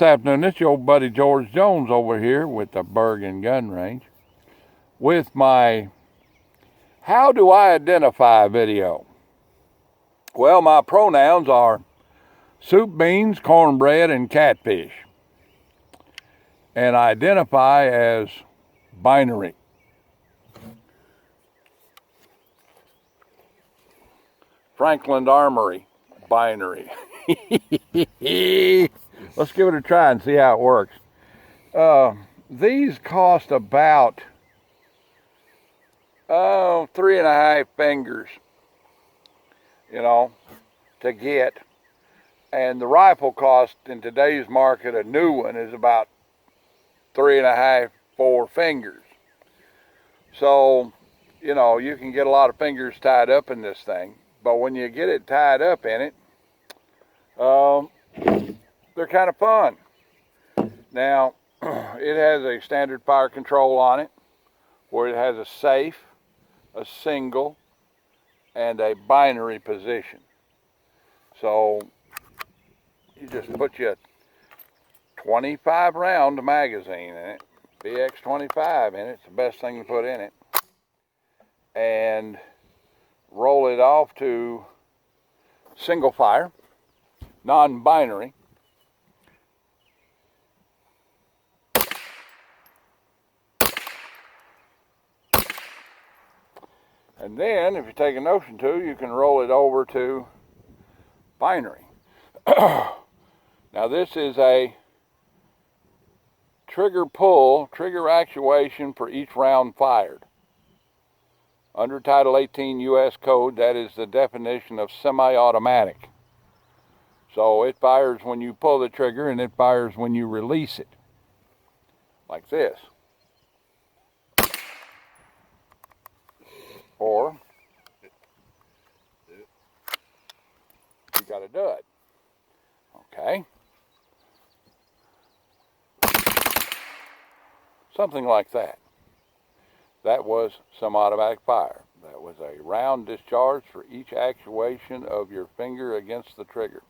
What's happening? It's your old buddy George Jones over here with the Bergen Gun Range with my How Do I Identify video. Well, my pronouns are soup, beans, cornbread, and catfish. And I identify as binary. Frankland Armory, binary. Let's give it a try and see how it works. These cost about 3.5 fingers, to get. And the rifle cost in today's market, a new one, is about 3.5, 4 fingers. So, you can get a lot of fingers tied up in this thing. But when you get it tied up in it, they're kind of fun. Now, it has a standard fire control on it, where it has a safe, a single, and a binary position. So, you just put your 25 round magazine in it, BX25 in it, it's the best thing to put in it, and roll it off to single fire, non-binary. And then, if you take a notion to, you can roll it over to binary. Now, this is a trigger actuation for each round fired. Under Title 18 U.S. Code, that is the definition of semi-automatic. So it fires when you pull the trigger and it fires when you release it. Like this. Or you got a dud. Okay. Something like that. That was semi-automatic fire. That was a round discharge for each actuation of your finger against the trigger.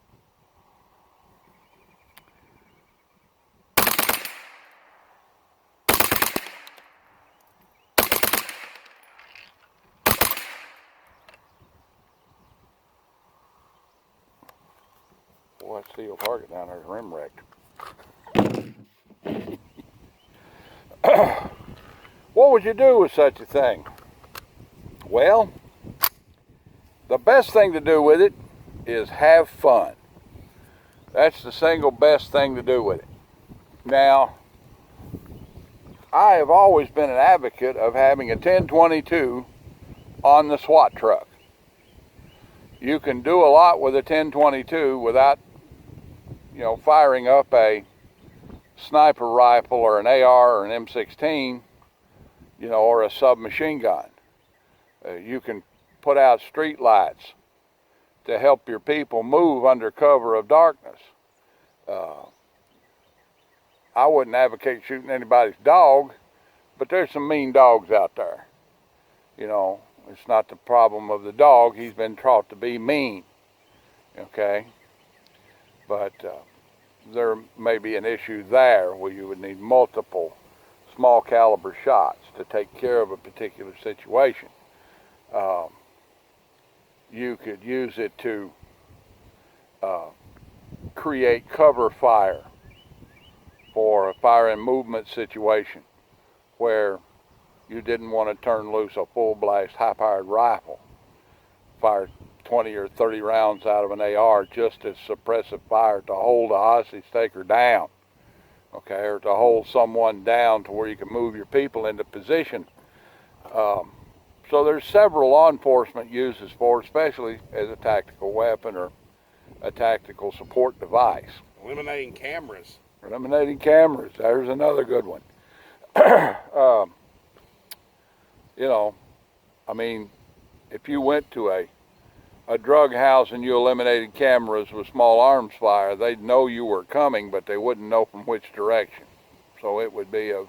Boy, that steel target down there is rim wrecked. What would you do with such a thing? Well, the best thing to do with it is have fun. That's the single best thing to do with it. Now, I have always been an advocate of having a 1022 on the SWAT truck. You can do a lot with a 1022 without, firing up a sniper rifle or an AR or an M16, or a submachine gun. You can put out street lights to help your people move under cover of darkness. I wouldn't advocate shooting anybody's dog, but there's some mean dogs out there. It's not the problem of the dog. He's been taught to be mean, okay? But there may be an issue there where you would need multiple small caliber shots to take care of a particular situation. You could use it to create cover fire for a fire and movement situation where you didn't want to turn loose a full blast high powered rifle, fire 20 or 30 rounds out of an AR just as suppressive fire to hold a hostage taker down, okay, or to hold someone down to where you can move your people into position. So there's several law enforcement uses for it, especially as a tactical weapon or a tactical support device. Eliminating cameras. Eliminating cameras, there's another good one. If you went to a drug house and you eliminated cameras with small arms fire, they'd know you were coming, but they wouldn't know from which direction. So it would be a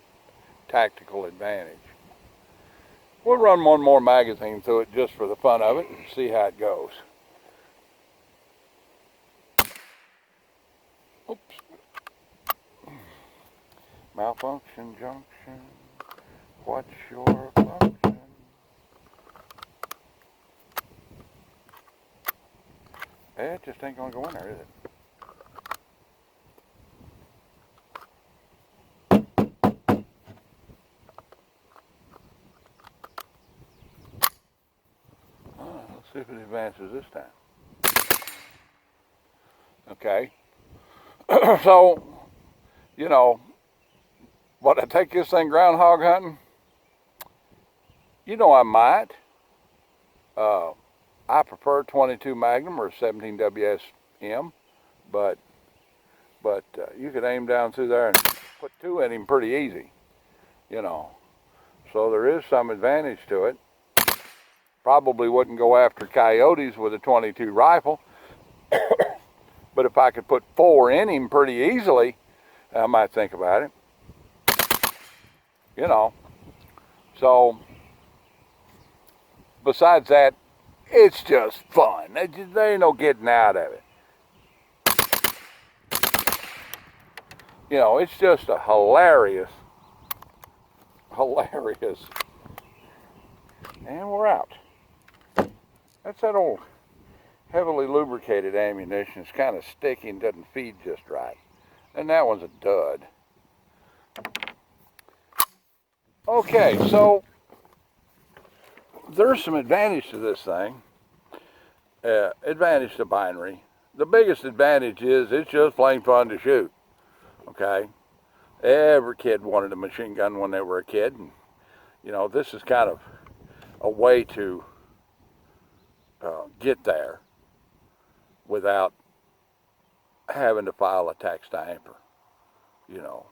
tactical advantage. We'll run one more magazine through it just for the fun of it and see how it goes. Oops. Malfunction junction. What's your function? It just ain't gonna go in there, is it? Let's see if it advances this time. Okay. So, you know, but I take this thing groundhog hunting. You know I might. I prefer 22 Magnum or 17 WSM, but you could aim down through there and put two in him pretty easy, you know. So there is some advantage to it. Probably wouldn't go after coyotes with a 22 rifle, but if I could put 4 in him pretty easily, I might think about it, you know. So besides that, it's just fun. There ain't no getting out of it. You know, it's just a hilarious. And we're out. That's that old heavily lubricated ammunition. It's kind of sticky and doesn't feed just right. And that one's a dud. Okay, so there's some advantage to this thing. Advantage to binary. The biggest advantage is it's just plain fun to shoot. Okay? Every kid wanted a machine gun when they were a kid. And, you know, this is kind of a way to get there without having to file a tax stamp, you know,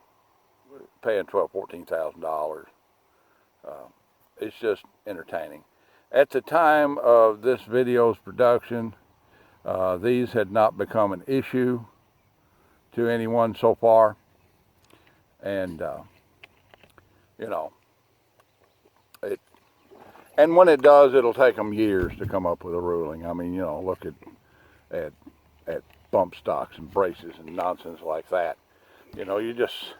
paying $12,000–14,000. It's just entertaining. At the time of this video's production, these had not become an issue to anyone so far, and you know, and when it does, it'll take them years to come up with a ruling. I mean, you know, look at bump stocks and braces and nonsense like that. You know, you just,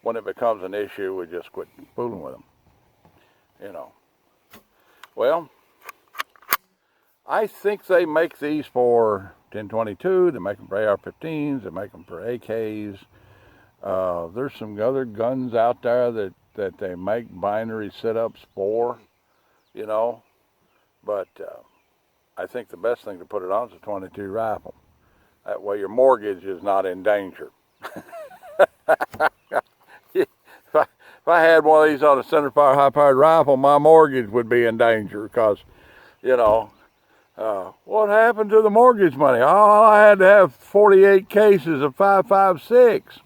when it becomes an issue, we just quit fooling with them. You know. Well, I think they make these for 1022. They make them for AR-15s. They make them for AKs. There's some other guns out there that they make binary setups for, you know. But I think the best thing to put it on is a 22 rifle. That way your mortgage is not in danger. If I had one of these on a centerfire high-powered rifle, my mortgage would be in danger because, you know, what happened to the mortgage money? Oh, I had to have 48 cases of 5.56.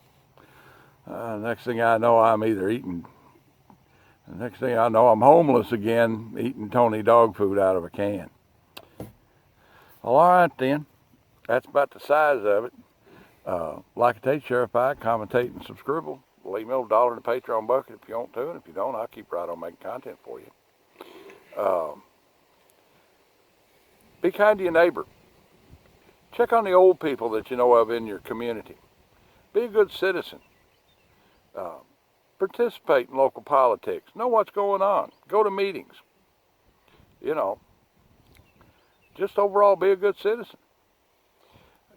Next thing I know, I'm either eating. The next thing I know, I'm homeless again, eating Tony dog food out of a can. Well, all right then. That's about the size of it. Like it, share if I commentate and subscribe. Leave me a $1 in the Patreon bucket if you want to, and if you don't, I'll keep right on making content for you. Be kind to your neighbor. Check on the old people that you know of in your community. Be a good citizen. Participate in local politics. Know what's going on. Go to meetings. You know, just overall be a good citizen.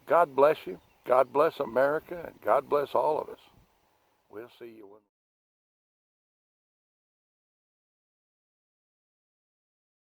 God bless you. God bless America, and God bless all of us. We'll see you when